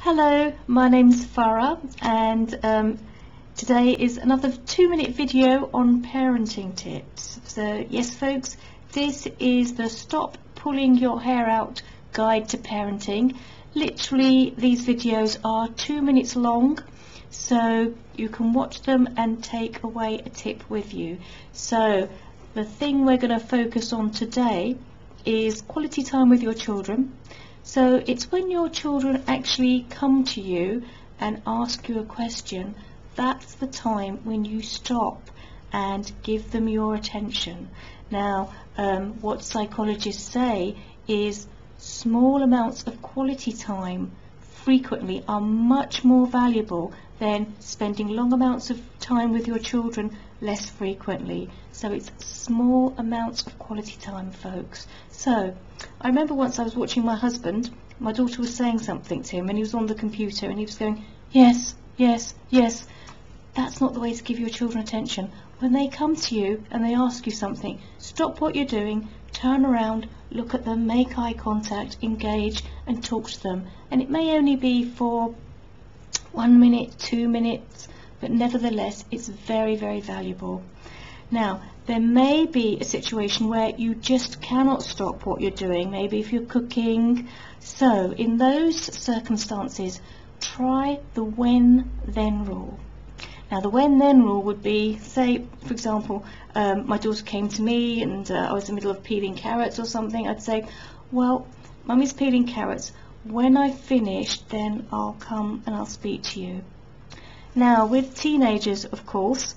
Hello, my name's Farah, and today is another 2-minute video on parenting tips. So yes folks, this is the Stop Pulling Your Hair Out Guide to Parenting. Literally these videos are 2 minutes long, so you can watch them and take away a tip with you. So the thing we're going to focus on today is quality time with your children. So it's when your children actually come to you and ask you a question, that's the time when you stop and give them your attention. Now, what psychologists say is small amounts of quality time frequently are much more valuable than spending long amounts of time with your children less frequently. So it's small amounts of quality time, folks. So I remember once I was watching my husband, my daughter was saying something to him and he was on the computer and he was going, yes, yes, yes. That's not the way to give your children attention. When they come to you and they ask you something, stop what you're doing, turn around, look at them, make eye contact, engage and talk to them. And it may only be for 1 minute, 2 minutes, but nevertheless it's very, very valuable. Now, there may be a situation where you just cannot stop what you're doing, maybe if you're cooking. So in those circumstances, try the when-then rule. Now the when-then rule would be, say, for example, my daughter came to me and I was in the middle of peeling carrots or something. I'd say, well, Mummy's peeling carrots. When I finish, then I'll come and I'll speak to you. Now, with teenagers, of course,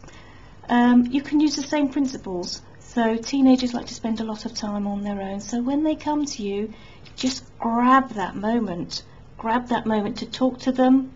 you can use the same principles. So teenagers like to spend a lot of time on their own. So when they come to you, just grab that moment. Grab that moment to talk to them,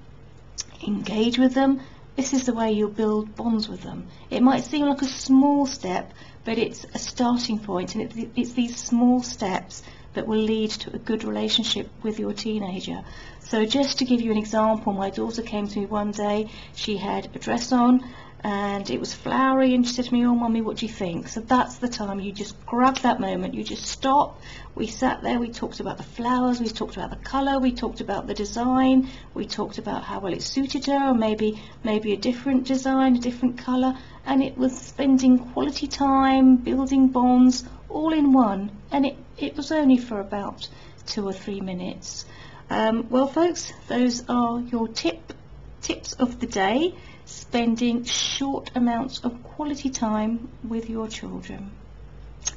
engage with them. This is the way you'll build bonds with them. It might seem like a small step, but it's a starting point, and it's these small steps that will lead to a good relationship with your teenager. So just to give you an example, my daughter came to me one day, she had a dress on and it was flowery and she said to me, oh Mummy, what do you think? So that's the time you just grab that moment, you just stop. We sat there, we talked about the flowers, we talked about the colour, we talked about the design, we talked about how well it suited her, or maybe a different design, a different colour, and it was spending quality time, building bonds, all in one, and it was only for about 2 or 3 minutes. Well folks, those are your tips of the day, spending short amounts of quality time with your children.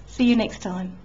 See you next time.